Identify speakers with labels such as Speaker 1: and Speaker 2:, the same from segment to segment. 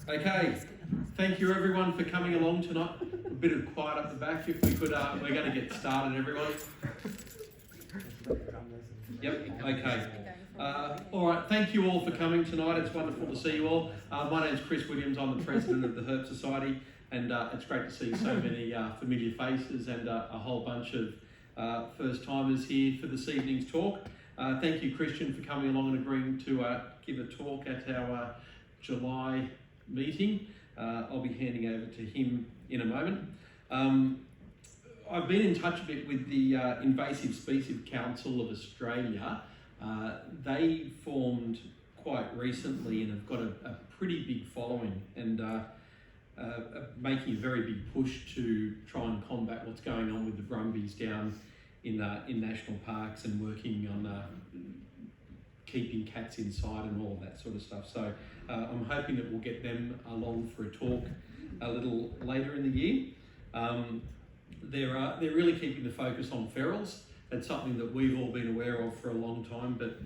Speaker 1: Okay, thank you everyone for coming along tonight. A bit of quiet up the back if we could, we're going to get started everyone. Yep, okay. Alright, thank you all for coming tonight, it's wonderful to see you all. My name's Chris Williams, I'm the President of the Herp Society, and it's great to see so many familiar faces and a whole bunch of first timers here for this evening's talk. Thank you Christian for coming along and agreeing to give a talk at our July meeting. I'll be handing over to him in a moment. I've been in touch a bit with the Invasive Species Council of Australia. They formed quite recently and have got a pretty big following and making a very big push to try and combat what's going on with the brumbies down in national parks and working on keeping cats inside and all of that sort of stuff. So I'm hoping that we'll get them along for a talk a little later in the year. They're really keeping the focus on ferals. It's something that we've all been aware of for a long time, but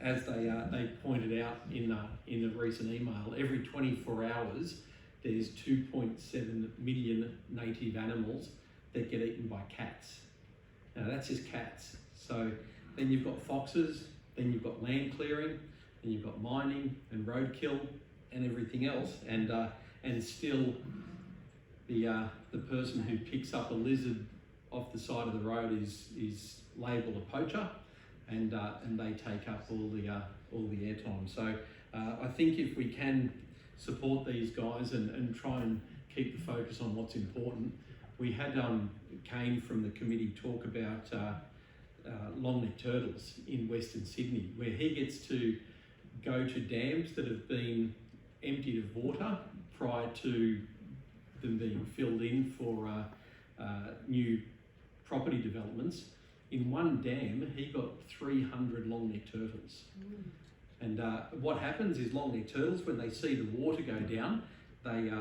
Speaker 1: as they pointed out in a recent email, every 24 hours there's 2.7 million native animals that get eaten by cats. Now that's just cats. So then you've got foxes, then you've got land clearing, then you've got mining and roadkill and everything else, and still the person who picks up a lizard off the side of the road is labelled a poacher, and they take up all the airtime. So I think if we can support these guys and try and keep the focus on what's important. We had Kane from the committee talk about long-necked turtles in Western Sydney, where he gets to go to dams that have been emptied of water prior to them being filled in for new property developments. In one dam, he got 300 long-necked turtles. And what happens is long-necked turtles, when they see the water go down, they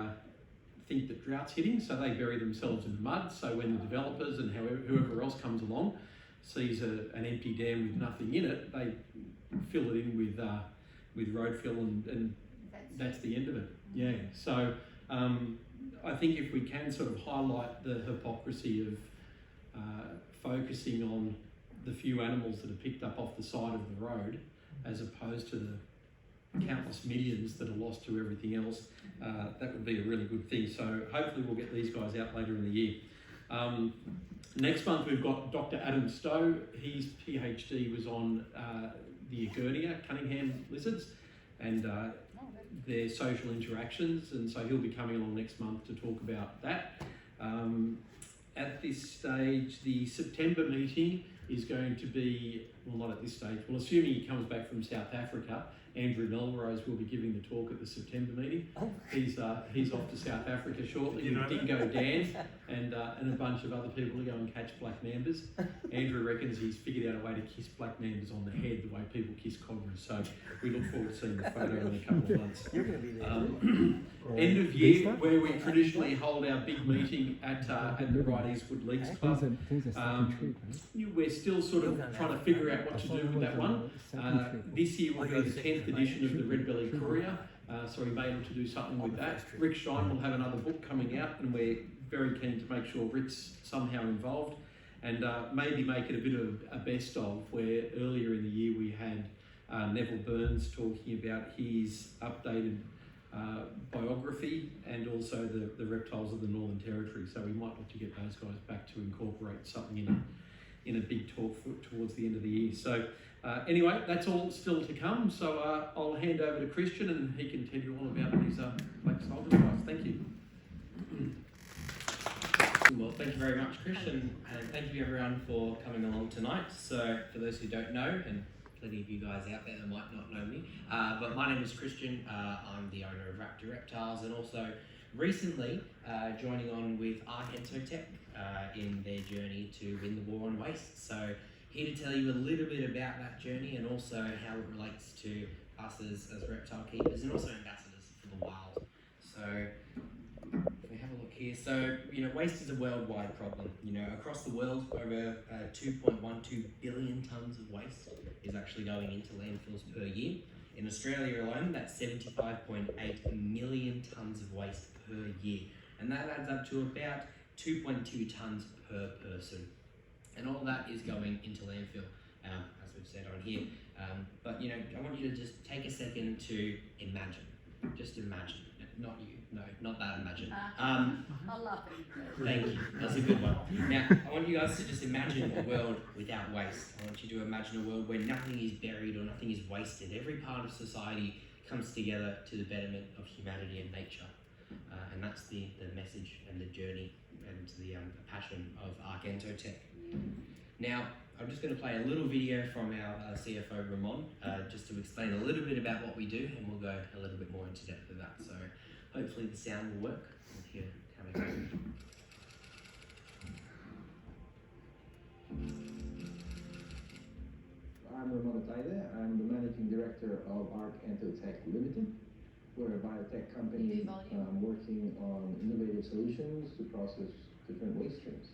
Speaker 1: think that drought's hitting, so they bury themselves in the mud. So when the developers and whoever else comes along sees an empty dam with nothing in it, they fill it in with road fill, and that's the end of it. Yeah. So I think if we can sort of highlight the hypocrisy of focusing on the few animals that are picked up off the side of the road, as opposed to the countless millions that are lost to everything else, that would be a really good thing. So hopefully we'll get these guys out later in the year. Next month we've got Dr. Adam Stowe. His PhD was on the Egernia Cunningham lizards and their social interactions, and so he'll be coming along next month to talk about that. At this stage, the September meeting is going to be, well, not at this stage, well, assuming he comes back from South Africa, Andrew Melrose will be giving the talk at the September meeting. He's off to South Africa shortly with Dingo Dan and a bunch of other people to go and catch black mambas. Andrew reckons he's figured out a way to kiss black mambas on the head the way people kiss cobras. So we look forward to seeing the photo in a couple of months.
Speaker 2: You're going to be there.
Speaker 1: End of year, where we traditionally hold our big meeting at the Right Eastwood Leagues Club. We're still sort of trying to figure out what to do with that one. This year will be the 10th edition of the Red Belly Courier, so we may able to do something with that. Rick Stein will have another book coming out, and we're very keen to make sure Rick's somehow involved, and maybe make it a bit of a best of, where earlier in the year we had Neville Burns talking about his updated biography and also the reptiles of the Northern Territory. So we might look to get those guys back to incorporate something in a big talk towards the end of the year. So anyway, that's all still to come. So I'll hand over to Christian and he can tell you all about these black soldier guys. Thank you.
Speaker 3: Well, thank you very much, Christian, and thank you everyone for coming along tonight. So for those who don't know, and plenty of you guys out there that might not know me, but my name is Christian. I'm the owner of Raptor Reptiles, and also recently joining on with Argentotech in their journey to win the war on waste. So here to tell you a little bit about that journey and also how it relates to us as reptile keepers and also ambassadors for the wild. So if we have a look here, so waste is a worldwide problem. Across the world, over 2.12 billion tonnes of waste is actually going into landfills per year. In Australia alone, that's 75.8 million tonnes of waste per year. And that adds up to about 2.2 tonnes per person. And all that is going into landfill, as we've said on here. But you know, I want you to just take a second to imagine. Just imagine. Not you. No, not that imagine.
Speaker 2: I love it.
Speaker 3: Thank you. That's a good one. Now, I want you guys to just imagine a world without waste. I want you to imagine a world where nothing is buried or nothing is wasted. Every part of society comes together to the betterment of humanity and nature. And that's the message and the journey and the passion of Argento Tech. Now, I'm just going to play a little video from our CFO, Ramon, just to explain a little bit about what we do, and we'll go a little bit more into depth with that. So hopefully the sound will work. We'll hear how it goes.
Speaker 4: I'm Ramon Ataide. I'm the Managing Director of Argento Tech Limited. We're a biotech company working on innovative solutions to process different waste streams.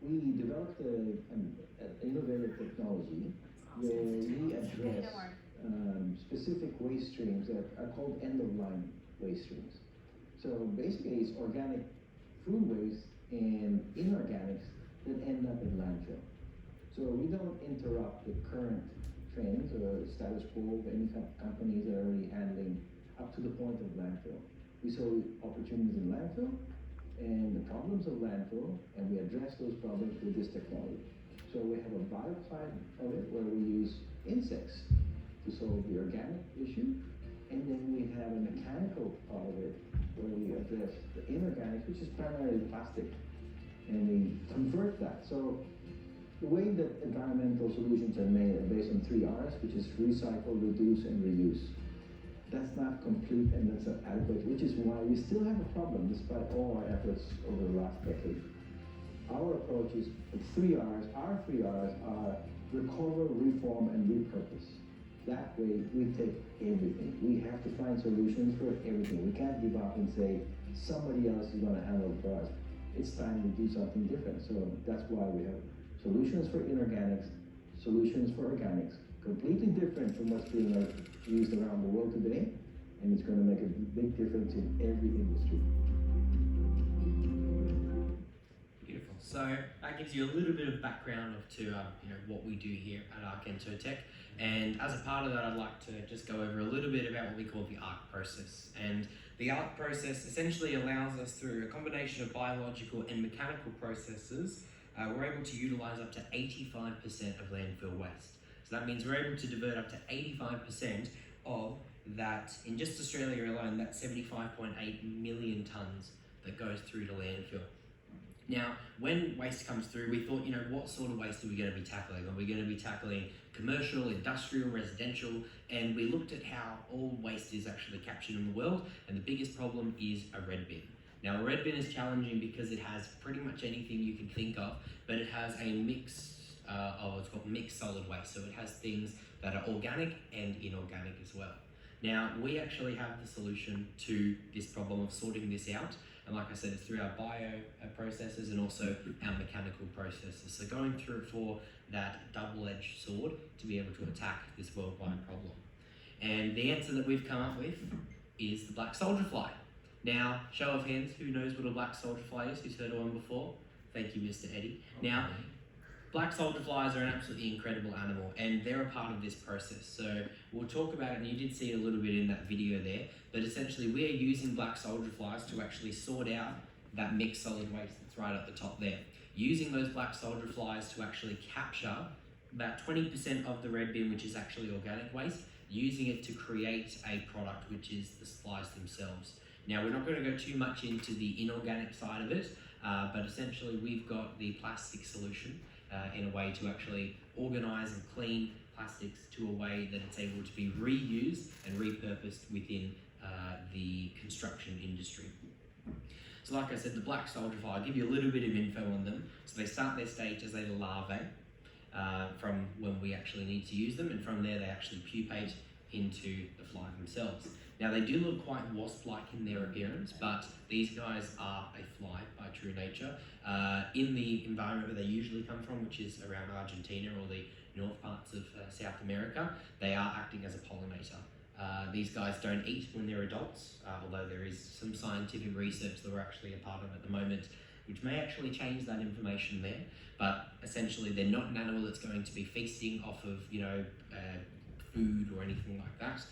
Speaker 4: We developed an innovative technology where we address specific waste streams that are called end-of-line waste streams. So basically it's organic food waste and inorganics that end up in landfill. So we don't interrupt the current trends or status quo of any companies that are already handling up to the point of landfill. We saw opportunities in landfill and the problems of landfill, and we address those problems with this technology. So we have a bio side of it where we use insects to solve the organic issue, and then we have a mechanical part of it where we address the inorganics, which is primarily plastic, and we convert that. So the way that environmental solutions are made are based on 3 R's, which is recycle, reduce, and reuse. That's not complete and that's not adequate, which is why we still have a problem despite all our efforts over the last decade. Our approach is 3 R's. Our 3 R's are recover, reform, and repurpose. That way we take everything. We have to find solutions for everything. We can't give up and say somebody else is going to handle it for us. It's time we do something different. So that's why we have solutions for inorganics, solutions for organics, completely different from what's being used around the world today, and it's going to make a big difference in every industry.
Speaker 3: Beautiful. So that gives you a little bit of background to what we do here at Argento Tech. And as a part of that, I'd like to just go over a little bit about what we call the ARC process. And the ARC process essentially allows us, through a combination of biological and mechanical processes, we're able to utilize up to 85% of landfill waste. So that means we're able to divert up to 85% of that, in just Australia alone, that's 75.8 million tonnes that goes through to landfill. Now, when waste comes through, we thought, what sort of waste are we going to be tackling? Are we going to be tackling commercial, industrial, residential? And we looked at how all waste is actually captured in the world, and the biggest problem is a red bin. Now, a red bin is challenging because it has pretty much anything you can think of, but it has a mix of what's called mixed solid waste. So it has things that are organic and inorganic as well. Now, we actually have the solution to this problem of sorting this out. And like I said, it's through our bio processes and also our mechanical processes. So going through for that double-edged sword to be able to attack this worldwide problem. And the answer that we've come up with is the black soldier fly. Now, show of hands, who knows what a black soldier fly is? Who's heard of one before? Thank you, Mr. Eddie. Now, black soldier flies are an absolutely incredible animal, and they're a part of this process. So we'll talk about it, and you did see it a little bit in that video there, but essentially we are using black soldier flies to actually sort out that mixed solid waste that's right at the top there. Using those black soldier flies to actually capture about 20% of the red bin, which is actually organic waste, using it to create a product, which is the flies themselves. Now, we're not going to go too much into the inorganic side of it, but essentially we've got the plastic solution in a way to actually organise and clean plastics to a way that it's able to be reused and repurposed within the construction industry. So like I said, the black soldier fly, I'll give you a little bit of info on them. So they start their stage as a larvae from when we actually need to use them, and from there they actually pupate into the fly themselves. Now, they do look quite wasp-like in their appearance, but these guys are a fly by true nature. In the environment where they usually come from, which is around Argentina or the north parts of South America, they are acting as a pollinator These guys don't eat when they're adults, although there is some scientific research that we're actually a part of at the moment, which may actually change that information there. But essentially, they're not an animal that's going to be feasting off of, food or anything like that.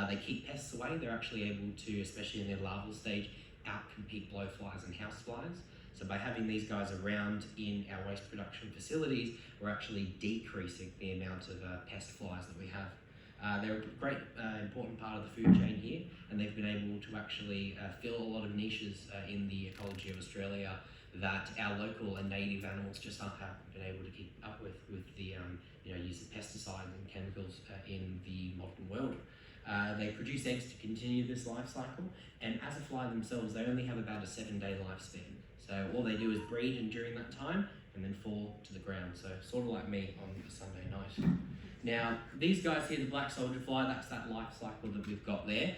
Speaker 3: They keep pests away. They're actually able to, especially in their larval stage, outcompete blowflies and houseflies. So by having these guys around in our waste production facilities, we're actually decreasing the amount of pest flies that we have. They're a great, important part of the food chain here, and they've been able to actually fill a lot of niches in the ecology of Australia that our local and native animals just haven't been able to keep up with the use of pesticides and chemicals in the modern world. They produce eggs to continue this life cycle, and as a fly themselves, they only have about a 7-day lifespan. So all they do is breed, and during that time, and then fall to the ground. So sort of like me on a Sunday night. Now, these guys here, the black soldier fly, that's that life cycle that we've got there.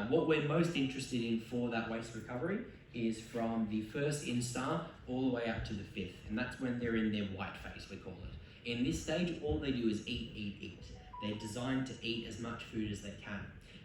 Speaker 3: What we're most interested in for that waste recovery is from the first instar all the way up to the 5th, and that's when they're in their white phase, we call it. In this stage, all they do is eat, eat, eat. They're designed to eat as much food as they can.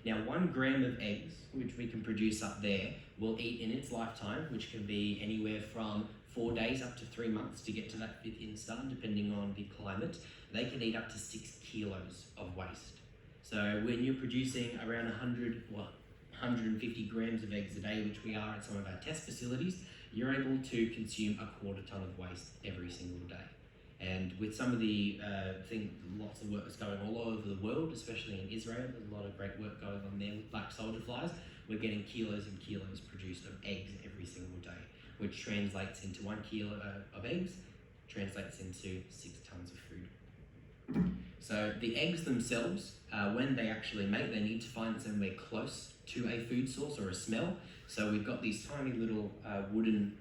Speaker 3: Now, 1 gram of eggs, which we can produce up there, will eat in its lifetime, which can be anywhere from 4 days up to 3 months to get to that 5th instar, depending on the climate. They can eat up to 6 kilos of waste. So when you're producing around 150 grams of eggs a day, which we are at some of our test facilities, you're able to consume a 1/4 ton of waste every single day. And with some of the lots of work that's going all over the world, especially in Israel, there's a lot of great work going on there with black soldier flies. We're getting kilos and kilos produced of eggs every single day, which translates into 1 kilo of eggs, translates into 6 tons of food. So the eggs themselves, when they actually mate, they need to find somewhere close to a food source or a smell. So we've got these tiny little wooden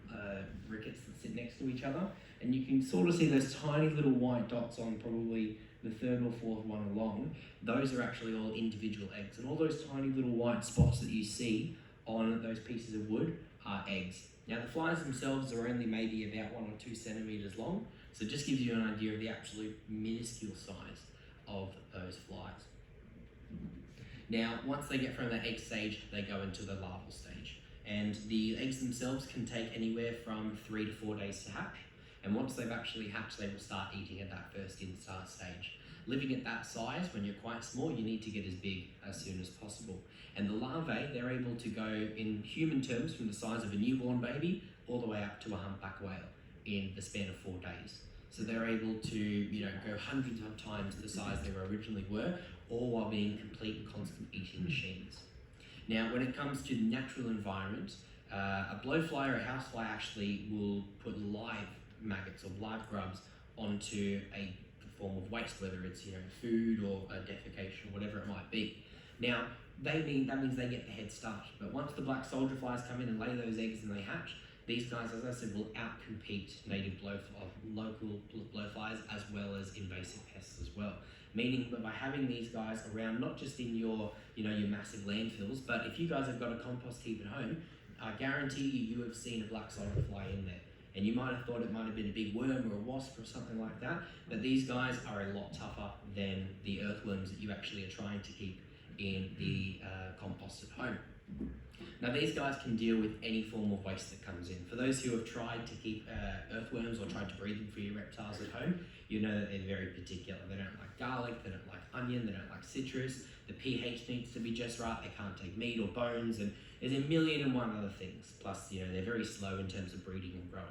Speaker 3: rickets that sit next to each other, and you can sort of see those tiny little white dots on probably the 3rd or 4th one along. Those are actually all individual eggs, and all those tiny little white spots that you see on those pieces of wood are eggs. Now the flies themselves are only maybe about 1 or 2 centimeters long, so it just gives you an idea of the absolute minuscule size of those flies. Now, once they get from the egg stage, they go into the larval stage. And the eggs themselves can take anywhere from 3 to 4 days to hatch. And once they've actually hatched, they will start eating at that first instar stage. Living at that size, when you're quite small, you need to get as big as soon as possible. And the larvae, they're able to go, in human terms, from the size of a newborn baby all the way up to a humpback whale in the span of 4 days. So they're able to, go hundreds of times the size they originally were, all while being complete and constant eating machines. Now, when it comes to the natural environment, a blowfly or a housefly actually will put live maggots or live grubs onto a form of waste, whether it's food or a defecation or whatever it might be. Now, that means they get the head start. But once the black soldier flies come in and lay those eggs and they hatch, these guys, as I said, will outcompete native local blowflies as well as invasive pests as well. Meaning that by having these guys around, not just in your massive landfills, but if you guys have got a compost heap at home, I guarantee you have seen a black soldier fly in there. And you might have thought it might have been a big worm or a wasp or something like that, but these guys are a lot tougher than the earthworms that you actually are trying to keep in the compost at home. Now these guys can deal with any form of waste that comes in. For those who have tried to keep earthworms or tried to breed them for your reptiles at home, you know that they're very particular. They don't like garlic, they don't like onion, they don't like citrus, the pH needs to be just right, they can't take meat or bones, and there's a million and one other things. Plus, they're very slow in terms of breeding and growing.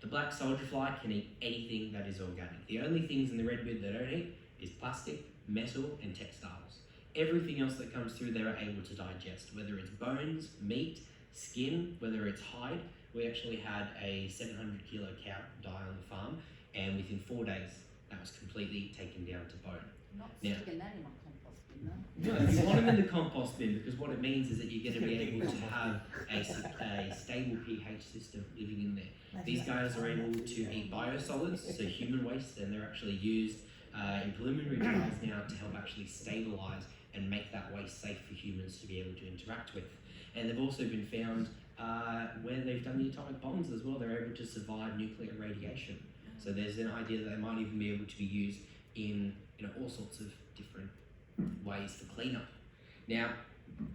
Speaker 3: The black soldier fly can eat anything that is organic. The only things in the redbird they don't eat is plastic, metal, and textiles. Everything else that comes through, they're able to digest, whether it's bones, meat, skin, whether it's hide. We actually had a 700 kilo cow die on the farm, and within 4 days, that was completely taken down to bone.
Speaker 2: Not
Speaker 3: Now-
Speaker 2: sticking that in my compost bin, though.
Speaker 3: No, you want them in the compost bin, because what it means is that you're going to be able to have a stable pH system living in there. These guys are able to eat biosolids, so human waste, and they're actually used in preliminary trials now to help actually stabilize and make that waste safe for humans to be able to interact with. And they've also been found where they've done the atomic bombs as well, they're able to survive nuclear radiation. So there's an idea that they might even be able to be used in all sorts of different ways for cleanup. Now,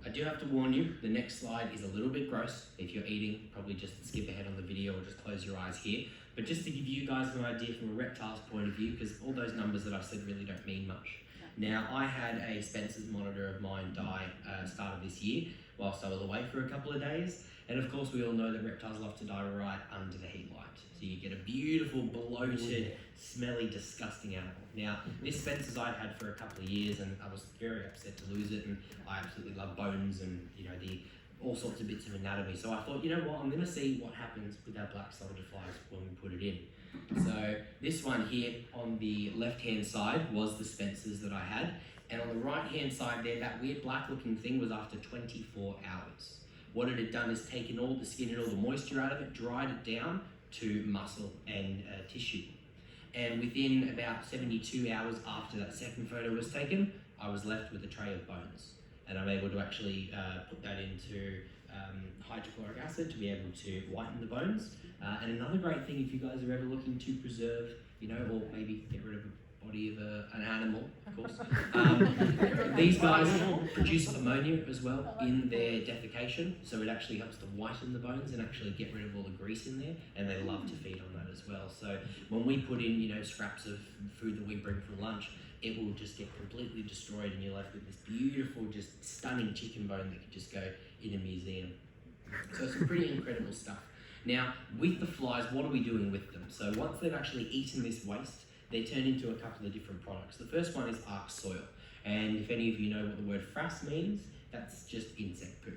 Speaker 3: I do have to warn you, the next slide is a little bit gross. If you're eating, probably just skip ahead on the video or just close your eyes here. But just to give you guys an idea from a reptile's point of view, because all those numbers that I've said really don't mean much. Now, I had a Spencer's monitor of mine die start of this year whilst I was away for a couple of days. And of course, we all know that reptiles love to die right under the heat light. So you get a beautiful, bloated, smelly, disgusting animal. Now, this Spencer's I'd had for a couple of years, and I was very upset to lose it. And I absolutely love bones and all sorts of bits of anatomy. So I thought, you know what, I'm going to see what happens with our black soldier flies when we put it in. So this one here on the left-hand side was the Spencer's that I had. And on the right-hand side there, that weird black-looking thing was after 24 hours. What it had done is taken all the skin and all the moisture out of it, dried it down to muscle and tissue. And within about 72 hours after that second photo was taken, I was left with a tray of bones. And I'm able to actually put that into hydrochloric acid to be able to whiten the bones. And another great thing, if you guys are ever looking to preserve, or maybe get rid of a body of an animal, of course, these guys produce ammonia as well in their defecation, so it actually helps to whiten the bones and actually get rid of all the grease in there, and they love to feed on that as well. So when we put in, scraps of food that we bring for lunch, it will just get completely destroyed and you're left with this beautiful, just stunning chicken bone that could just go in a museum. So it's some pretty incredible stuff. Now, with the flies, what are we doing with them? So once they've actually eaten this waste, they turn into a couple of different products. The first one is Ark Soil. And if any of you know what the word frass means, that's just insect poo.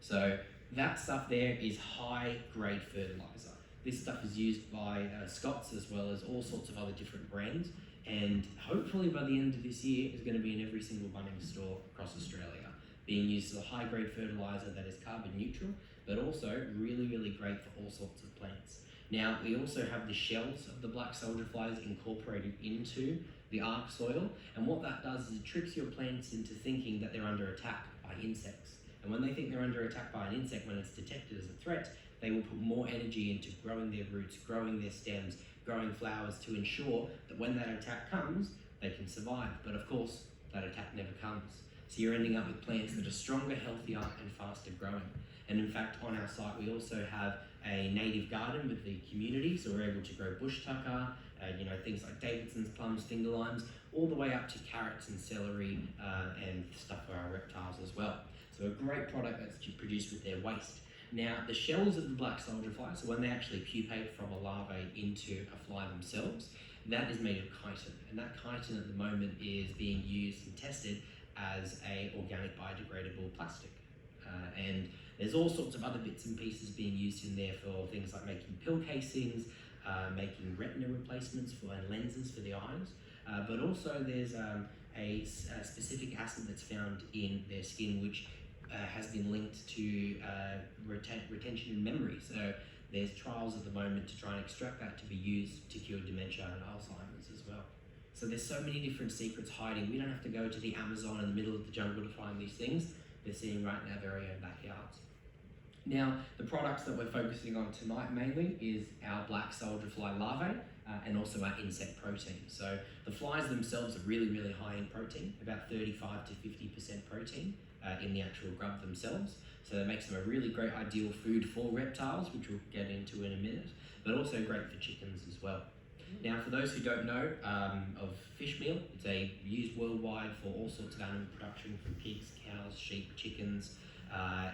Speaker 3: So that stuff there is high-grade fertilizer. This stuff is used by Scott's as well as all sorts of other different brands. And hopefully by the end of this year, it's going to be in every single Bunnings store across Australia, being used as a high-grade fertilizer that is carbon neutral, but also really, really great for all sorts of plants. Now, we also have the shells of the black soldier flies incorporated into the Ark Soil, and what that does is it tricks your plants into thinking that they're under attack by insects. And when they think they're under attack by an insect, when it's detected as a threat, they will put more energy into growing their roots, growing their stems, growing flowers to ensure that when that attack comes, they can survive. But of course, that attack never comes. So you're ending up with plants that are stronger, healthier, and faster growing. And in fact, on our site, we also have a native garden with the community, so we're able to grow bush tucker, things like Davidson's, plums, finger limes, all the way up to carrots and celery and stuff for our reptiles as well. So a great product that's produced with their waste. Now, the shells of the black soldier fly, so when they actually pupate from a larvae into a fly themselves, that is made of chitin. And that chitin at the moment is being used and tested as a organic biodegradable plastic. And there's all sorts of other bits and pieces being used in there for things like making pill casings, making retina replacements and lenses for the eyes. But also there's a specific acid that's found in their skin which has been linked to retention and memory. So there's trials at the moment to try and extract that to be used to cure dementia and Alzheimer's as well. So there's so many different secrets hiding. We don't have to go to the Amazon in the middle of the jungle to find these things. They're sitting right in our very own backyards. Now, the products that we're focusing on tonight mainly is our black soldier fly larvae and also our insect protein. So the flies themselves are really, really high in protein, about 35 to 50% protein in the actual grub themselves. So that makes them a really great ideal food for reptiles, which we'll get into in a minute, but also great for chickens as well. Now, for those who don't know of fish meal, it's used worldwide for all sorts of animal production, from pigs, cows, sheep, chickens,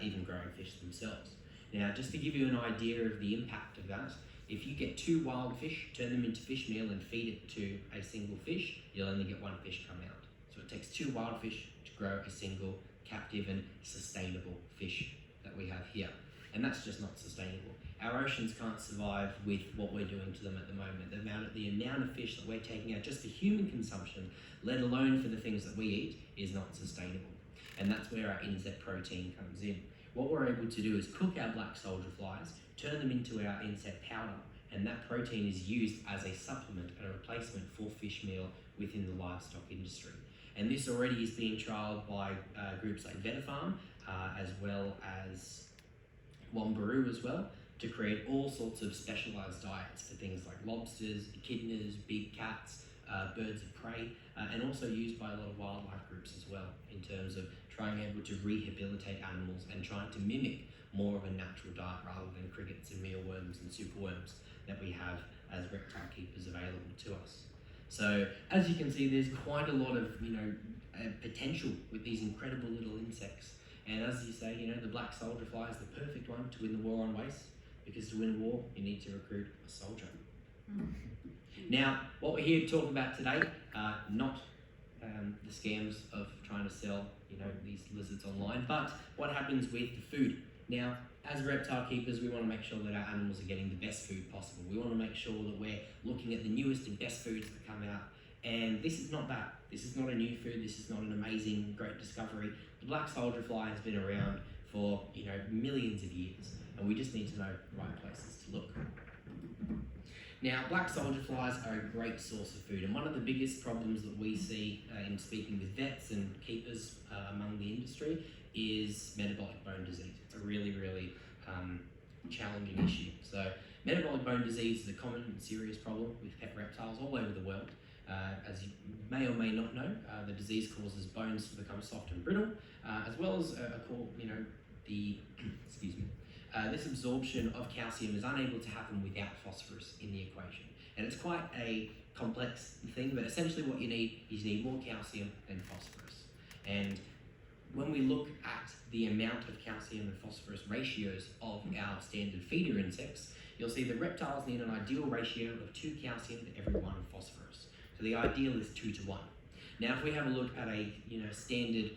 Speaker 3: even growing fish themselves. Now, just to give you an idea of the impact of that, if you get 2 wild fish, turn them into fish meal and feed it to a single fish, you'll only get 1 fish come out. So it takes 2 wild fish to grow a single captive and sustainable fish that we have here. And that's just not sustainable. Our oceans can't survive with what we're doing to them at the moment. The amount of fish that we're taking out just for human consumption, let alone for the things that we eat, is not sustainable. And that's where our insect protein comes in. What we're able to do is cook our black soldier flies, turn them into our insect powder, and that protein is used as a supplement and a replacement for fish meal within the livestock industry. And this already is being trialled by groups like VetaFarm, as well as Wambaroo as well, to create all sorts of specialised diets for things like lobsters, echidnas, big cats, birds of prey, and also used by a lot of wildlife groups as well in terms of trying able to rehabilitate animals and trying to mimic more of a natural diet rather than crickets and mealworms and superworms that we have as reptile keepers available to us. So as you can see, there's quite a lot of potential with these incredible little insects. And as you say, the black soldier fly is the perfect one to win the war on waste, because to win a war, you need to recruit a soldier. Now, what we're here to talk about today, not the scams of trying to sell, these lizards online, but what happens with the food. Now, as reptile keepers, we want to make sure that our animals are getting the best food possible. We want to make sure that we're looking at the newest and best foods that come out. And this is not that. This is not a new food. This is not an amazing, great discovery. The black soldier fly has been around for, millions of years. And we just need to know the right places to look. Now, black soldier flies are a great source of food. And one of the biggest problems that we see in speaking with vets and keepers among the industry is metabolic bone disease. It's a really, really challenging issue. So metabolic bone disease is a common and serious problem with pet reptiles all over the world. As you may or may not know, the disease causes bones to become soft and brittle, as well as this absorption of calcium is unable to happen without phosphorus in the equation. And it's quite a complex thing, but essentially what you need more calcium than phosphorus. And when we look at the amount of calcium and phosphorus ratios of our standard feeder insects, you'll see that reptiles need an ideal ratio of 2 calcium to every 1 phosphorus. So the ideal is 2 to 1. Now, if we have a look at a standard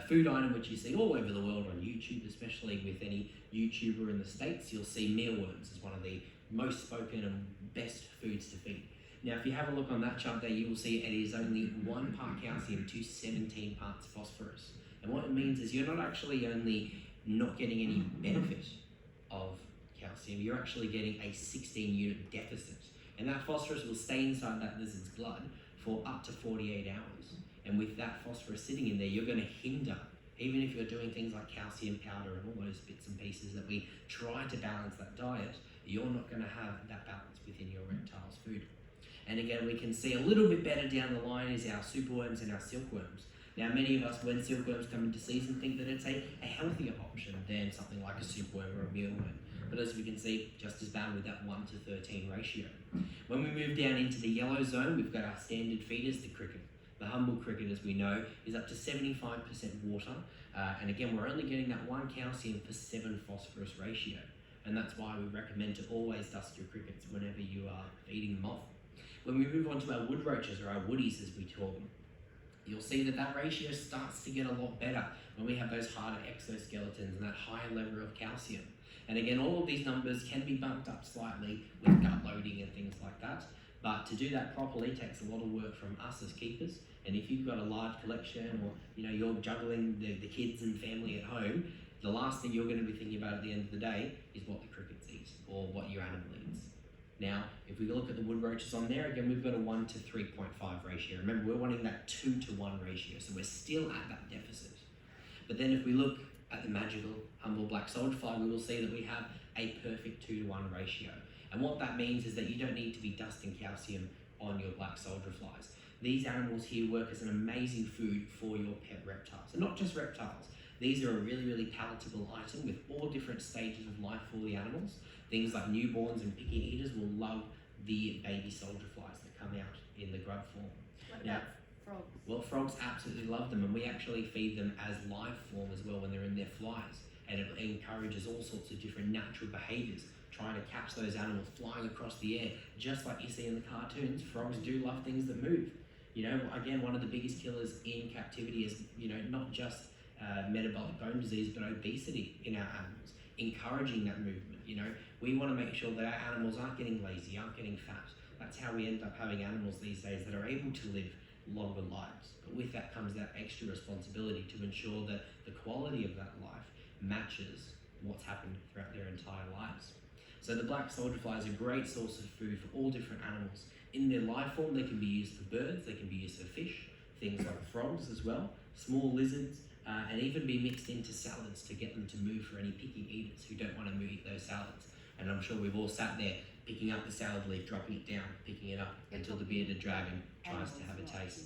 Speaker 3: food item which you see all over the world on YouTube, especially with any YouTuber in the States, you'll see mealworms as one of the most spoken and best foods to feed. Now, if you have a look on that chart there, you will see it is only 1 part calcium to 17 parts phosphorus. And what it means is you're not actually only not getting any benefit of calcium, you're actually getting a 16-unit deficit. And that phosphorus will stay inside that lizard's blood for up to 48 hours. And with that phosphorus sitting in there, you're going to hinder, even if you're doing things like calcium powder and all those bits and pieces that we try to balance that diet, you're not going to have that balance within your reptile's food. And again, we can see a little bit better down the line is our superworms and our silkworms. Now, many of us, when silkworms come into season, think that it's a healthier option than something like a superworm or a mealworm. But as we can see, just as bad with that 1 to 13 ratio. When we move down into the yellow zone, we've got our standard feeders, the cricket. The humble cricket, as we know, is up to 75% water. And again, we're only getting that 1 calcium per 7 phosphorus ratio. And that's why we recommend to always dust your crickets whenever you are feeding them off. When we move on to our wood roaches, or our woodies as we call them, you'll see that that ratio starts to get a lot better when we have those harder exoskeletons and that higher level of calcium. And again, all of these numbers can be bumped up slightly with gut loading and things like that. But to do that properly takes a lot of work from us as keepers. And if you've got a large collection, or you're juggling the kids and family at home, the last thing you're going to be thinking about at the end of the day is what the crickets eat or what your animal eats. Now, if we look at the wood roaches on there, again, we've got a 1 to 3.5 ratio. Remember, we're wanting that 2 to 1 ratio, so we're still at that deficit. But then if we look at the magical humble black soldier fly, we will see that we have a perfect 2 to 1 ratio. And what that means is that you don't need to be dusting calcium on your black soldier flies. These animals here work as an amazing food for your pet reptiles. And not just reptiles. These are a really, really palatable item with all different stages of life for the animals. Things like newborns and picky eaters will love the baby soldier flies that come out in the grub form.
Speaker 2: What about frogs?
Speaker 3: Well, frogs absolutely love them, and we actually feed them as live form as well when they're in their flies. And it encourages all sorts of different natural behaviors, trying to catch those animals flying across the air. Just like you see in the cartoons, frogs do love things that move. Again, one of the biggest killers in captivity is, not just metabolic bone disease, but obesity in our animals, encouraging that movement. We want to make sure that our animals aren't getting lazy, aren't getting fat. That's how we end up having animals these days that are able to live longer lives. But with that comes that extra responsibility to ensure that the quality of that life matches what's happened throughout their entire lives. So the black soldier fly is a great source of food for all different animals. In their live form, they can be used for birds, they can be used for fish, things like frogs as well, small lizards, and even be mixed into salads to get them to move for any picky eaters who don't want to eat those salads. And I'm sure we've all sat there picking up the salad leaf, dropping it down, picking it up until the bearded dragon tries to have a taste.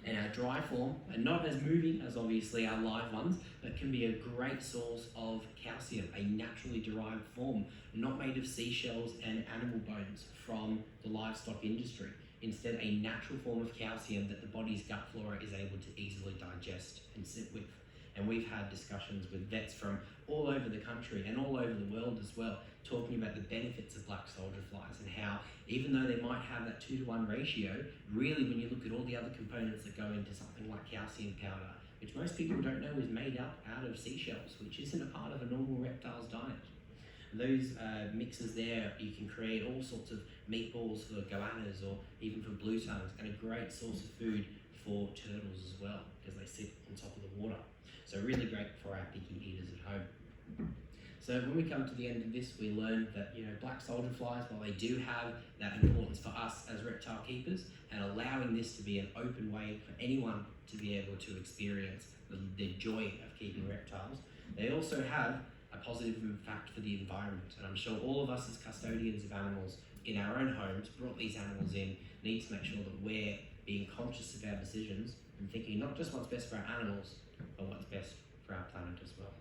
Speaker 3: And our dry form, and not as moving as obviously our live ones, but can be a great source of calcium, a naturally derived form, not made of seashells and animal bones from the livestock industry. Instead, a natural form of calcium that the body's gut flora is able to easily digest and sit with. And we've had discussions with vets from all over the country and all over the world as well, talking about the benefits of black soldier flies and how, even though they might have that 2-to-1 ratio, really when you look at all the other components that go into something like calcium powder, which most people don't know is made out of seashells, which isn't a part of a normal reptile's diet. Those mixes there, you can create all sorts of meatballs for goannas or even for blue tongues, and a great source of food for turtles as well, because they sit on top of the water. So really great for our picky eaters at home. So when we come to the end of this, we learned that, you know, black soldier flies, while they do have that importance for us as reptile keepers, and allowing this to be an open way for anyone to be able to experience the joy of keeping reptiles, they also have a positive impact for the environment. And I'm sure all of us as custodians of animals in our own homes, brought these animals in, need to make sure that we're being conscious of our decisions and thinking not just what's best for our animals, but what's best for our planet as well.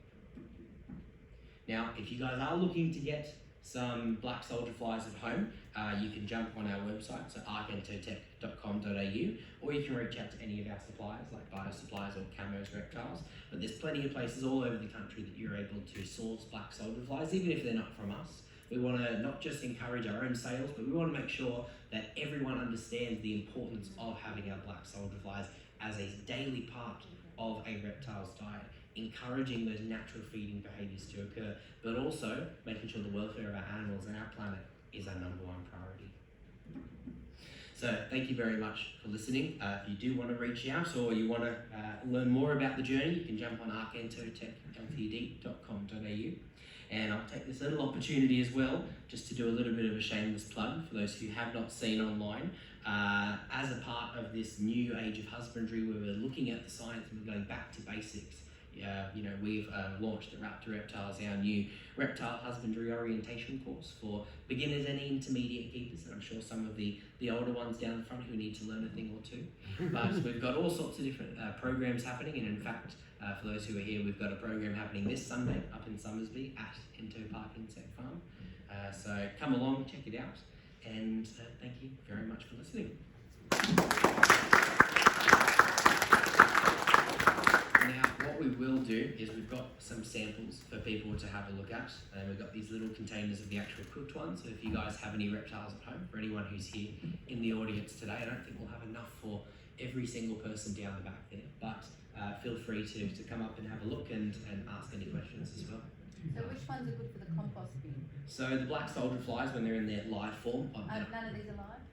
Speaker 3: Now, if you guys are looking to get some black soldier flies at home, you can jump on our website, so arkentotech.com.au, or you can reach out to any of our suppliers like Biosupplies or Camos Reptiles. But there's plenty of places all over the country that you're able to source black soldier flies, even if they're not from us. We want to not just encourage our own sales, but we want to make sure that everyone understands the importance of having our black soldier flies as a daily part of a reptile's diet, encouraging those natural feeding behaviours to occur, but also making sure the welfare of our animals and our planet is our number one priority. So thank you very much for listening. If you do want to reach out or you want to learn more about the journey, you can jump on arkentotechltd.com.au. And I'll take this little opportunity as well, just to do a little bit of a shameless plug for those who have not seen online. As a part of this new age of husbandry, where we're looking at the science and we're going back to basics, we've launched at Raptor Reptiles, our new reptile husbandry orientation course for beginners and intermediate keepers, and I'm sure some of the older ones down the front who need to learn a thing or two. But we've got all sorts of different programs happening, and in fact, for those who are here, we've got a program happening this Sunday up in Summersby at Into Park Insect Farm. So come along, check it out, and thank you very much for listening. Now, what we will do is we've got some samples for people to have a look at, and we've got these little containers of the actual cooked ones. So if you guys have any reptiles at home, for anyone who's here in the audience today, I don't think we'll have enough for every single person down the back there, but feel free to come up and have a look and ask any questions as well.
Speaker 2: So which ones are good for the compost bin?
Speaker 3: So the black soldier flies, when they're in their live form,
Speaker 2: None of these are live?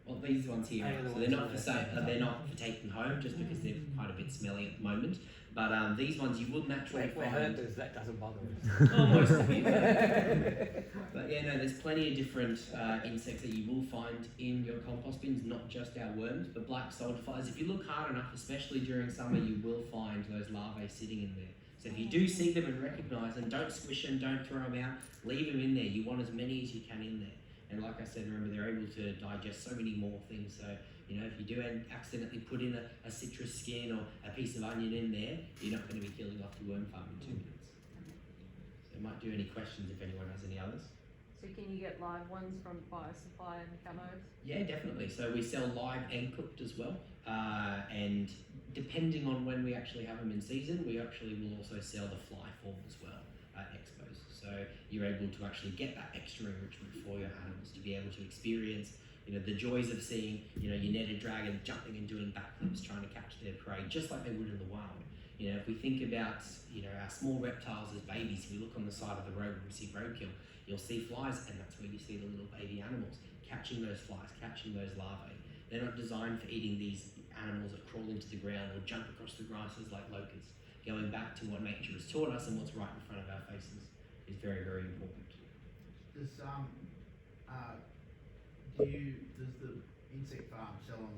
Speaker 3: well, these ones here,
Speaker 5: Yeah, the
Speaker 3: so
Speaker 5: ones
Speaker 3: they're not
Speaker 5: on
Speaker 3: for
Speaker 5: the
Speaker 3: sale,
Speaker 5: side.
Speaker 3: they're not for taking home, just because they're quite a bit smelly at the moment. But these ones you would naturally
Speaker 5: Wait, for
Speaker 3: find.
Speaker 5: hunters, that doesn't bother us.
Speaker 3: Almost. But yeah, no, there's plenty of different insects that you will find in your compost bins, not just our worms, but black soldier flies. If you look hard enough, especially during summer, you will find those larvae sitting in there. So if you do see them and recognise them, don't squish them, don't throw them out, leave them in there. You want as many as you can in there. And like I said, remember, they're able to digest so many more things. So, you know, if you do accidentally put in a citrus skin or a piece of onion in there, you're not going to be killing off the worm farm in 2 minutes. So I might do any questions if anyone has any others.
Speaker 6: So can you get live ones from Biosupply and Camos?
Speaker 3: Yeah, definitely. So we sell live and cooked as well. And depending on when we actually have them in season, we actually will also sell the fly form as well at expos. So you're able to actually get that extra enrichment for your animals to be able to experience, you know, the joys of seeing, you know, your netted dragon jumping and doing backflips trying to catch their prey, just like they would in the wild. You know, if we think about, you know, our small reptiles as babies, if we look on the side of the road and we see roadkill, you'll see flies, and that's where you see the little baby animals catching those flies, catching those larvae. They're not designed for eating these animals that crawl into the ground or jump across the grasses like locusts. Going back to what nature has taught us and what's right in front of our faces is very, very important.
Speaker 7: Does the insect farm sell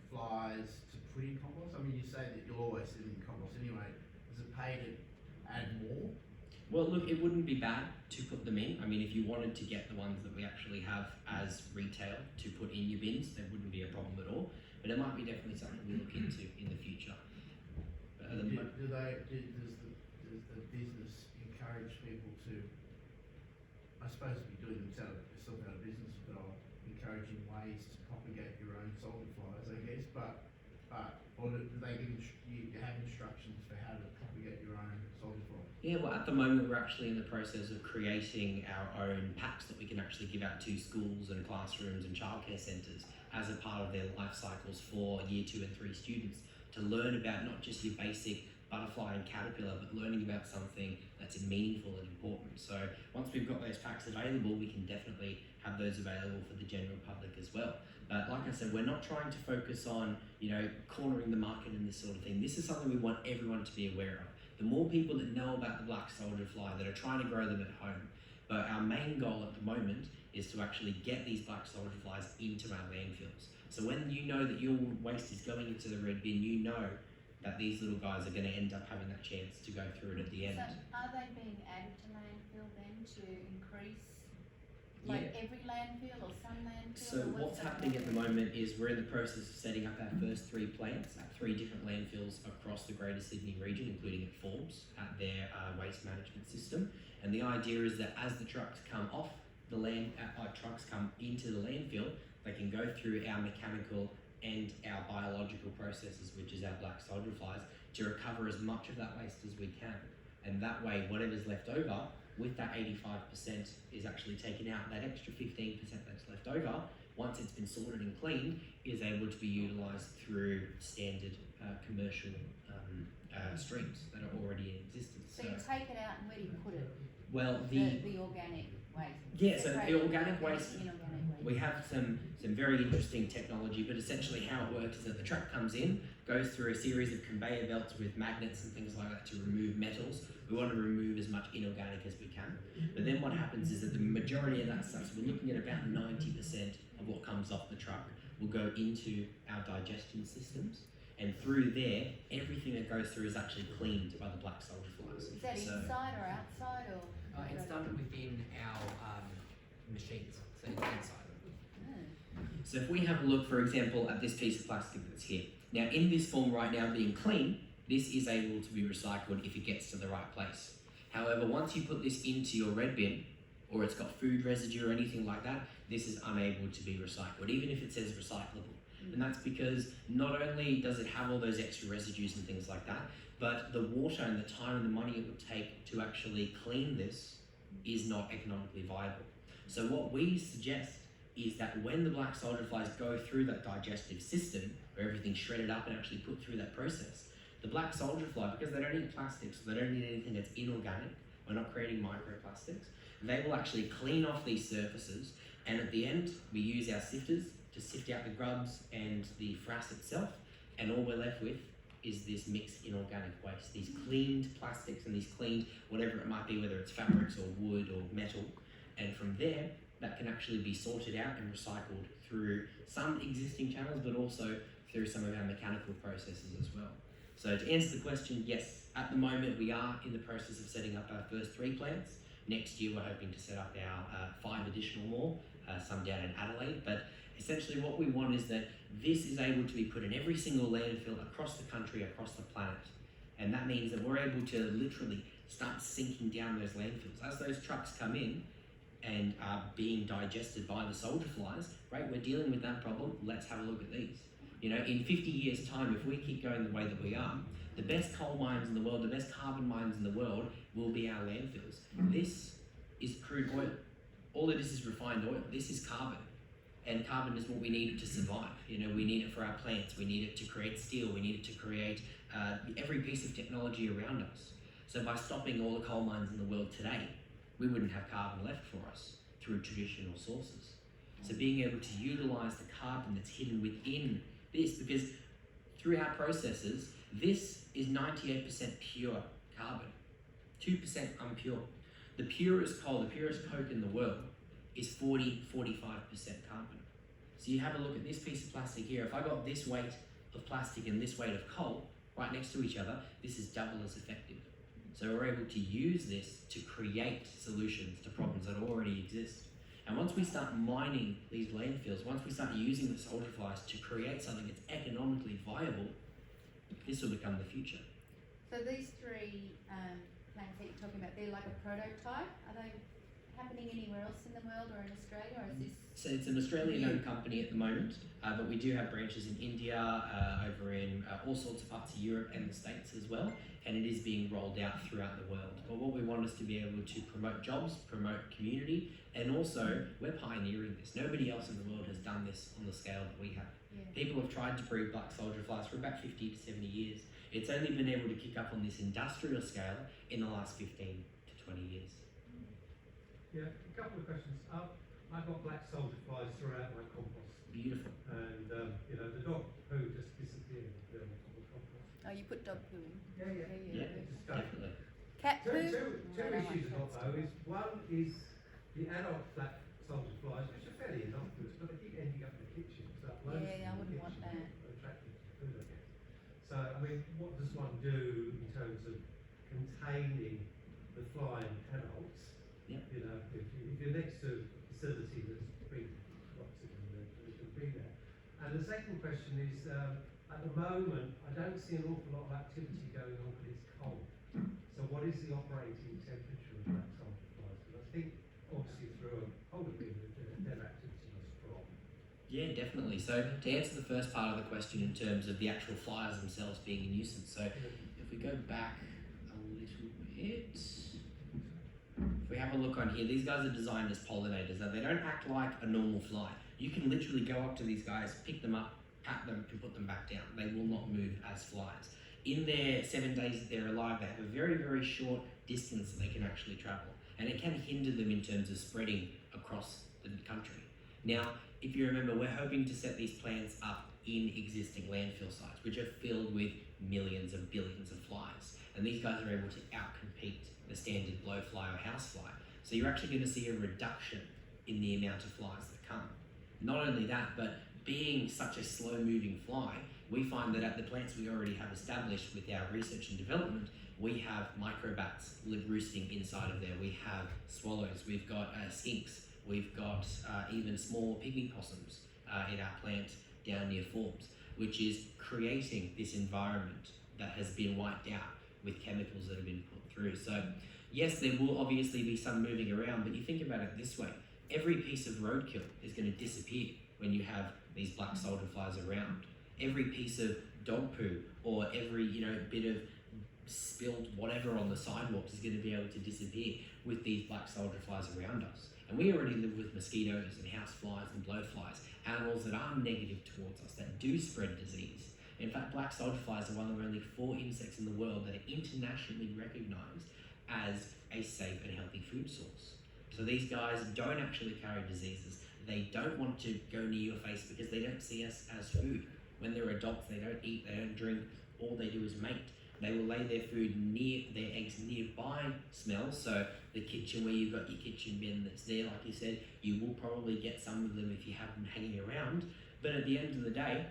Speaker 7: flies to put in compost? I mean, you say that you'll always sit in compost anyway. Does it pay to add more?
Speaker 3: Well, look, it wouldn't be bad to put them in. I mean, if you wanted to get the ones that we actually have as retail to put in your bins, there wouldn't be a problem at all. But it might be definitely something we look into in the future. But at the
Speaker 7: Does
Speaker 3: moment,
Speaker 7: the business encourage people to, I suppose if you're doing themselves out of business, but encouraging ways to propagate your own soldier flies, I guess, or do they you have instructions for how to propagate your own soldier fly?
Speaker 3: yeah, well, at the moment we're actually in the process of creating our own packs that we can actually give out to schools and classrooms and childcare centres as a part of their life cycles for year 2 and 3 students to learn about not just your basic butterfly and caterpillar, but learning about something that's meaningful and important. So once we've got those packs available, we can definitely have those available for the general public as well. But like I said, we're not trying to focus on, cornering the market and this sort of thing. This is something we want everyone to be aware of. The more people that know about the black soldier fly, that are trying to grow them at home. But our main goal at the moment is to actually get these black soldier flies into our landfills. So when you know that your waste is going into the red bin, you know that these little guys are going to end up having that chance to go through it at the end.
Speaker 2: So are they being added to landfill then to increase,
Speaker 3: Yeah.
Speaker 2: every landfill or some landfill?
Speaker 3: So
Speaker 2: or
Speaker 3: what's
Speaker 2: the
Speaker 3: happening at the moment is we're in the process of setting up our first 3 plants at 3 different landfills across the Greater Sydney region, including at Forbes, at their waste management system. And the idea is that as the trucks come off the trucks come into the landfill, they can go through our mechanical and our biological processes, which is our black soldier flies, to recover as much of that waste as we can. And that way, whatever's left over, with that 85% is actually taken out. That extra 15% that's left over, once it's been sorted and cleaned, is able to be utilised through standard commercial streams that are already in existence.
Speaker 2: So you take it out and where do you put it?
Speaker 3: Well,
Speaker 2: The organic waste?
Speaker 3: Yeah, so the
Speaker 2: Separate
Speaker 3: organic waste-
Speaker 2: inorganic waste.
Speaker 3: we have some very interesting technology, but essentially how it works is that the truck comes in, goes through a series of conveyor belts with magnets and things like that to remove metals. We want to remove as much inorganic as we can. But then what happens is that the majority of that stuff, so we're looking at about 90% of what comes off the truck, will go into our digestion systems. And through there, everything that goes through is actually cleaned by the black soldier flies.
Speaker 2: Is that
Speaker 3: So-
Speaker 2: inside or outside or?
Speaker 5: It's done within our machines, so it's inside.
Speaker 3: So if we have a look, for example, at this piece of plastic that's here. Now in this form right now being clean, this is able to be recycled if it gets to the right place. However, once you put this into your red bin, or it's got food residue or anything like that, this is unable to be recycled, even if it says recyclable. And that's because not only does it have all those extra residues and things like that, but the water and the time and the money it would take to actually clean this is not economically viable. So what we suggest is that when the black soldier flies go through that digestive system, where everything's shredded up and actually put through that process, the black soldier fly, because they don't eat plastics, so they don't need anything that's inorganic, we're not creating microplastics, they will actually clean off these surfaces, and at the end, we use our sifters to sift out the grubs and the frass itself, and all we're left with is this mixed inorganic waste, these cleaned plastics and these cleaned whatever it might be, whether it's fabrics or wood or metal, and from there, that can actually be sorted out and recycled through some existing channels, but also through some of our mechanical processes as well. So to answer the question, yes, at the moment we are in the process of setting up our first 3 plants. Next year we're hoping to set up our 5 additional more, some down in Adelaide. But essentially what we want is that this is able to be put in every single landfill across the country, across the planet. And that means that we're able to literally start sinking down those landfills. As those trucks come in and are being digested by the soldier flies, great, we're dealing with that problem, let's have a look at these. In 50 years' time, if we keep going the way that we are, the best coal mines in the world, the best carbon mines in the world will be our landfills. This is crude oil. All it is refined oil. This is carbon. And carbon is what we need to survive. We need it for our plants. We need it to create steel. We need it to create every piece of technology around us. So by stopping all the coal mines in the world today, we wouldn't have carbon left for us through traditional sources. So being able to utilize the carbon that's hidden within this, because through our processes, this is 98% pure carbon, 2% unpure. The purest coal, the purest coke in the world is 45% carbon. So you have a look at this piece of plastic here. If I got this weight of plastic and this weight of coal right next to each other, this is double as effective. So we're able to use this to create solutions to problems that already exist. And once we start mining these landfills, once we start using the soldier flies to create something that's economically viable, this will become the future.
Speaker 2: So these three plants that you're talking about, they're like a prototype. Are they happening anywhere else in the world or in Australia, or is this?
Speaker 3: So it's an Australian-owned company at the moment, but we do have branches in India, over in all sorts of parts of Europe and the States as well, and it is being rolled out throughout the world. But what we want is to be able to promote jobs, promote community, and also we're pioneering this. Nobody else in the world has done this on the scale that we have.
Speaker 2: Yeah.
Speaker 3: People have tried to breed black soldier flies for about 50 to 70 years. It's only been able to kick up on this industrial scale in the last 15 to 20 years.
Speaker 8: Yeah, a couple of questions. I've got black soldier flies throughout my compost,
Speaker 3: Beautiful.
Speaker 8: and you know, the dog poo just disappeared on top of compost.
Speaker 2: Oh, you put dog poo in.
Speaker 8: Yeah.
Speaker 3: Yeah,
Speaker 8: It just goes.
Speaker 3: definitely.
Speaker 2: Cat
Speaker 8: Two
Speaker 2: poo.
Speaker 8: issues I've got though is one is the adult black soldier flies, which are fairly innocuous, but they keep ending up in the kitchen. So
Speaker 2: Yeah, I wouldn't want that.
Speaker 8: Attracted to food, I guess. So I mean, what does one do in terms of containing the flying adults?
Speaker 3: Yeah.
Speaker 8: You know, if you're next to a facility that's breeding oxygen, then it can be there. And the second question is, at the moment, I don't see an awful lot of activity going on because it's cold. So what is the operating temperature of black soldier flies? Because I think, obviously, through a polar period, their activity was strong.
Speaker 3: Yeah, definitely. So to answer the first part of the question in terms of the actual flies themselves being a nuisance, so if we go back a little bit, if we have a look on here, these guys are designed as pollinators. Now they don't act like a normal fly. You can literally go up to these guys, pick them up, pat them, and put them back down. They will not move as flies. In their 7 days that they're alive, they have a very, very short distance that they can actually travel. And it can hinder them in terms of spreading across the country. Now, if you remember, we're hoping to set these plants up in existing landfill sites, which are filled with millions and billions of flies. And these guys are able to outcompete the standard blowfly or housefly. So you're actually going to see a reduction in the amount of flies that come. Not only that, but being such a slow-moving fly, we find that at the plants we already have established with our research and development, we have microbats roosting inside of there. We have swallows, we've got skinks, we've got even small pygmy possums in our plant down near Forbes, which is creating this environment that has been wiped out with chemicals that have been put through. So yes, there will obviously be some moving around, but you think about it this way, every piece of roadkill is going to disappear when you have these black soldier flies around. Every piece of dog poo or every bit of spilled whatever on the sidewalks is going to be able to disappear with these black soldier flies around us. And we already live with mosquitoes and house flies and blowflies, animals that are negative towards us, that do spread disease. In fact, black soldier flies are one of only 4 insects in the world that are internationally recognized as a safe and healthy food source. So these guys don't actually carry diseases. They don't want to go near your face because they don't see us as food. When they're adults, they don't eat, they don't drink, all they do is mate. They will lay their food near, their eggs nearby smells. So the kitchen where you've got your kitchen bin that's there, like you said, you will probably get some of them if you have them hanging around. But at the end of the day,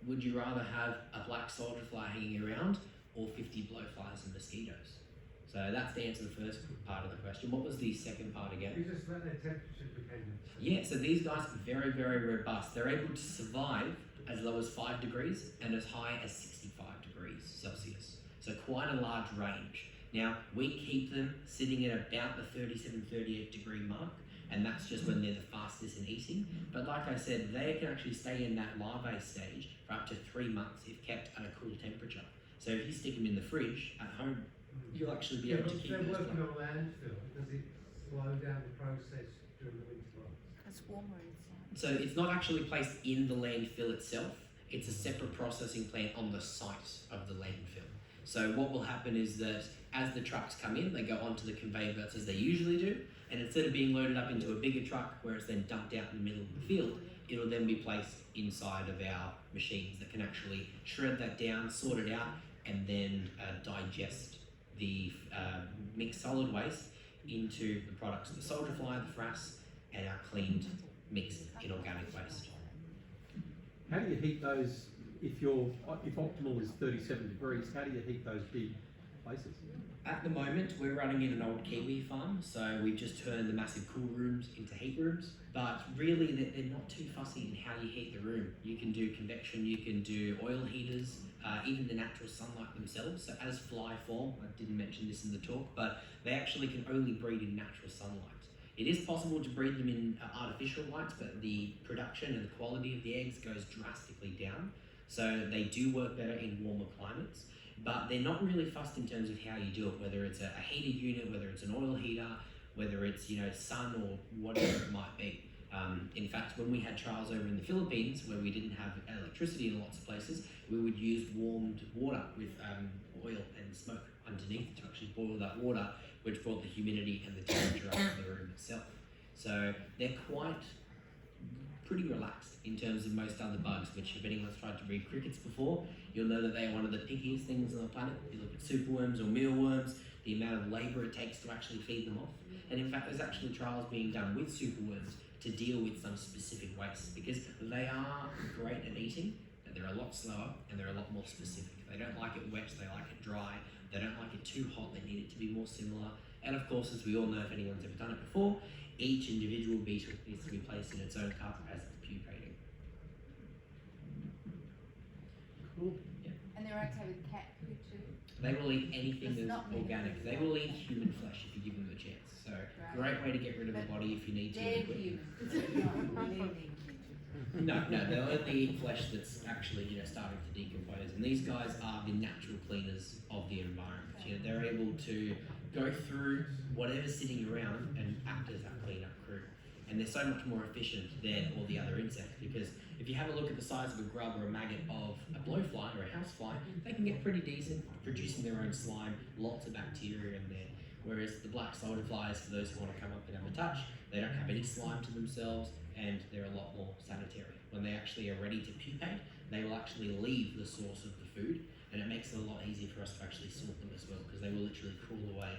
Speaker 3: would you rather have a black soldier fly hanging around or 50 blowflies and mosquitoes? So that's the answer to the first part of the question. What was the second part again?
Speaker 8: You just let their temperature dependent.
Speaker 3: Yeah, so these guys are very, very robust. They're able to survive as low as 5 degrees and as high as 65 degrees Celsius. So quite a large range. Now, we keep them sitting at about the 37, 38 degree mark, and that's just when they're the fastest in eating. But like I said, they can actually stay in that larvae stage for up to 3 months if kept at a cool temperature. So if you stick them in the fridge at home, you'll actually be able to keep
Speaker 8: they're
Speaker 3: them as
Speaker 8: working
Speaker 3: well.
Speaker 8: on landfill. Does it slow down the process during the winter months?
Speaker 2: It's warmer inside.
Speaker 3: So it's not actually placed in the landfill itself. It's a separate processing plant on the site of the landfill. So what will happen is that as the trucks come in, they go onto the conveyor belts as they usually do, and instead of being loaded up into a bigger truck where it's then dumped out in the middle of the field, it'll then be placed inside of our machines that can actually shred that down, sort it out, and then digest the mixed solid waste into the products of the soldier fly, the frass, and our cleaned mixed inorganic waste.
Speaker 9: How do you heat those, if optimal is 37 degrees, how do you heat those big places?
Speaker 3: At the moment, we're running in an old kiwi farm, so we've just turned the massive cool rooms into heat rooms. But really, they're not too fussy in how you heat the room. You can do convection, you can do oil heaters, even the natural sunlight themselves. So as fly form, I didn't mention this in the talk, but they actually can only breed in natural sunlight. It is possible to breed them in artificial lights, but the production and the quality of the eggs goes drastically down. So they do work better in warmer climates, but they're not really fussed in terms of how you do it, whether it's a heater unit, whether it's an oil heater, whether it's sun or whatever it might be. In fact, when we had trials over in the Philippines where we didn't have electricity in lots of places, we would use warmed water with oil and smoke underneath to actually boil that water, which brought the humidity and the temperature up in the room itself. So they're pretty relaxed in terms of most other bugs, which if anyone's tried to breed crickets before, you'll know that they are one of the pickiest things on the planet. You look at superworms or mealworms, the amount of labour it takes to actually feed them off. And in fact, there's actually trials being done with superworms to deal with some specific wastes, because they are great at eating, but they're a lot slower and they're a lot more specific. They don't like it wet, they like it dry. They don't like it too hot, they need it to be more similar. And of course, as we all know, if anyone's ever done it before, each individual beetle needs to be placed in its own cup as it's pupating.
Speaker 9: Cool.
Speaker 2: And they're okay with cat food too?
Speaker 3: They will eat anything
Speaker 2: It's
Speaker 3: that's
Speaker 2: not meat.
Speaker 3: organic. They will eat human flesh if you give them the chance. So, great way to get rid of a body if you need to.
Speaker 2: Dead humans, not living.
Speaker 3: No, they'll only eat flesh that's actually, starting to decompose. And these guys are the natural cleaners of the environment. They're able to go through whatever's sitting around and act as that cleanup crew. And they're so much more efficient than all the other insects, because if you have a look at the size of a grub or a maggot of a blowfly or a housefly, they can get pretty decent, producing their own slime, lots of bacteria in there. Whereas the black soldier flies, for those who want to come up and have a touch, they don't have any slime to themselves, and they're a lot more sanitary. When they actually are ready to pupate, they will actually leave the source of the food, and it makes it a lot easier for us to actually sort them as well, because they will literally crawl away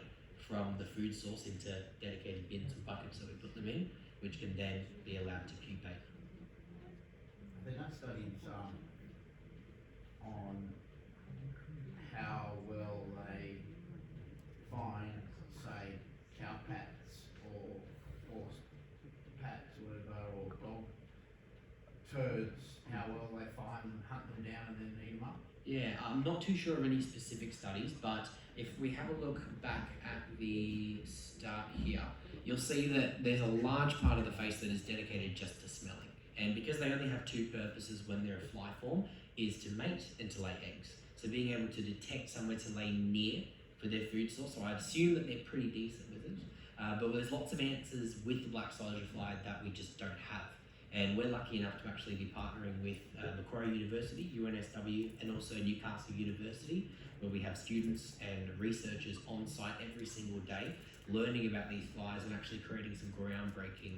Speaker 3: from the food source into dedicated bins and buckets that we put them in, which can then be allowed to pupate.
Speaker 7: They're done studies on how well they find, say, cow pats or horse pats or whatever, or dog turds, how well they find them, hunt them down and then eat them up.
Speaker 3: Yeah, I'm not too sure of any specific studies, but if we have a look back at the start here, you'll see that there's a large part of the face that is dedicated just to smelling. And because they only have two purposes when they're a fly form, is to mate and to lay eggs. So being able to detect somewhere to lay near for their food source, so I assume that they're pretty decent with it. But there's lots of answers with the black soldier fly that we just don't have. And we're lucky enough to actually be partnering with Macquarie University, UNSW, and also Newcastle University, where we have students and researchers on site every single day, learning about these flies and actually creating some groundbreaking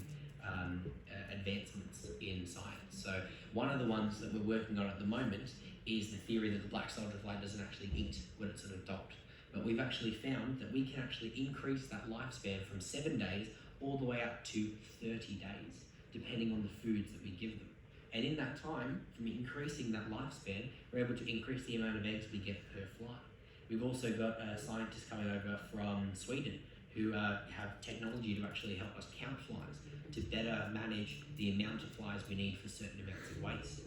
Speaker 3: advancements in science. So one of the ones that we're working on at the moment is the theory that the black soldier fly doesn't actually eat when it's an adult. But we've actually found that we can actually increase that lifespan from 7 days all the way up to 30 days, depending on the foods that we give them. And in that time, from increasing that lifespan, we're able to increase the amount of eggs we get per fly. We've also got scientists coming over from Sweden who have technology to actually help us count flies, to better manage the amount of flies we need for certain amounts of waste.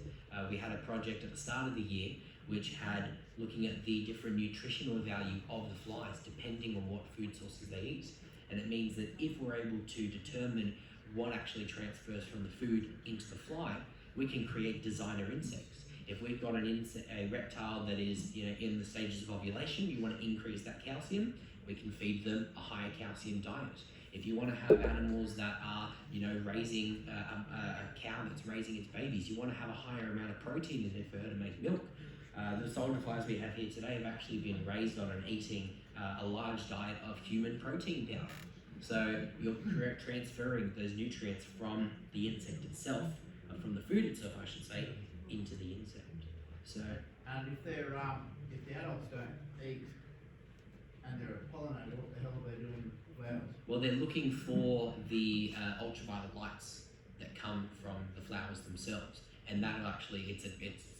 Speaker 3: We had a project at the start of the year which had looking at the different nutritional value of the flies depending on what food sources they eat. And it means that if we're able to determine what actually transfers from the food into the fly, we can create designer insects. If we've got a reptile that is in the stages of ovulation, you want to increase that calcium, we can feed them a higher calcium diet. If you want to have animals that are raising a cow that's raising its babies, you want to have a higher amount of protein in it for her to make milk. The soldier flies we have here today have actually been raised on and eating a large diet of human protein powder. So you're transferring those nutrients from the insect itself, from the food itself I should say, into the insect. So,
Speaker 7: And if the adults don't eat and they're a pollinator, what the hell are they doing with flowers?
Speaker 3: well, they're looking for the ultraviolet lights that come from the flowers themselves, and that'll actually, it's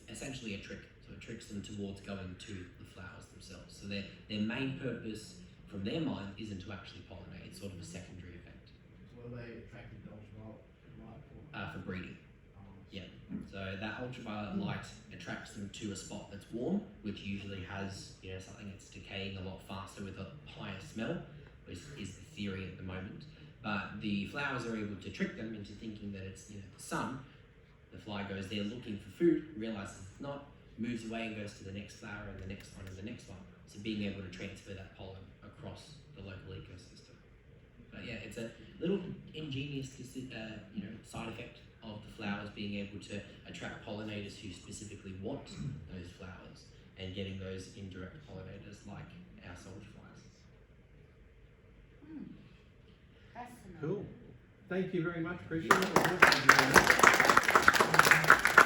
Speaker 3: essentially a trick. So it tricks them towards going to the flowers themselves. So their main purpose from their mind isn't to actually pollinate. It's sort of a secondary effect
Speaker 7: So what are they attracted to ultraviolet light for?
Speaker 3: for breeding.
Speaker 7: Oh,
Speaker 3: Yeah. So that ultraviolet light attracts them to a spot that's warm, which usually has, you know, something that's decaying a lot faster with a higher smell, which is the theory at the moment. But the flowers are able to trick them into thinking that it's, you know, the sun. The fly goes there looking for food, realizes it's not, moves away and goes to the next flower and the next one and the next one. So being able to transfer that pollen across the local ecosystem. But yeah, it's a little ingenious, you know, side effect of the flowers being able to attract pollinators who specifically want those flowers and getting those indirect pollinators like our soldier flies.
Speaker 2: Fascinating.
Speaker 9: Cool. Thank you very much, Christian. That was awesome.